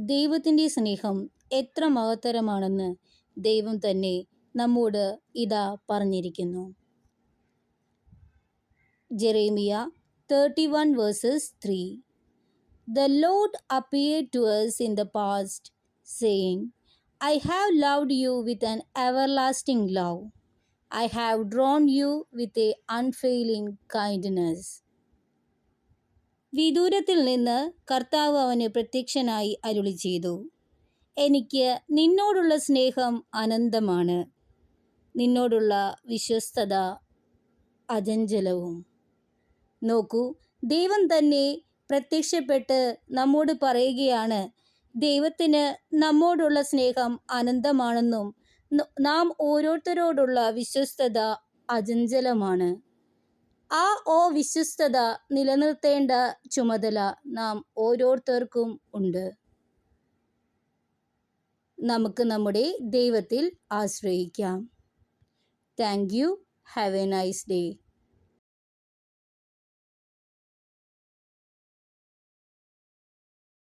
ദൈവത്തിൻ്റെ സ്നേഹം എത്ര മഹത്തരമാണെന്ന് ദൈവം തന്നെ നമ്മോട് ഇതാ പറഞ്ഞിരിക്കുന്നു. Jeremiah 31:3. The Lord appeared to us in the past, saying, I have loved you with an everlasting love. I have drawn you with a unfailing kindness. വിദൂരത്തിൽ നിന്ന് കർത്താവ് അവന് പ്രത്യക്ഷനായി അരുളി ചെയ്തു, എനിക്ക് നിന്നോടുള്ള സ്നേഹം അനന്തമാണ്, നിന്നോടുള്ള വിശ്വസ്തത അചഞ്ചലവും. നോക്കൂ, ദൈവം തന്നെ പ്രത്യക്ഷപ്പെട്ട് നമ്മോട് പറയുകയാണ്, ദൈവത്തിന് നമ്മോടുള്ള സ്നേഹം അനന്തമാണെന്നും നാം ഓരോരുത്തരോടുള്ള വിശ്വസ്തത അചഞ്ചലമാണ്. ആ വിശ്വസ്തത നിലനിർത്തേണ്ട ചുമതല നാം ഓരോരുത്തർക്കും ഉണ്ട്. നമുക്ക് നമ്മുടെ ദൈവത്തിൽ ആശ്രയിക്കാം. Thank you. Have a nice day.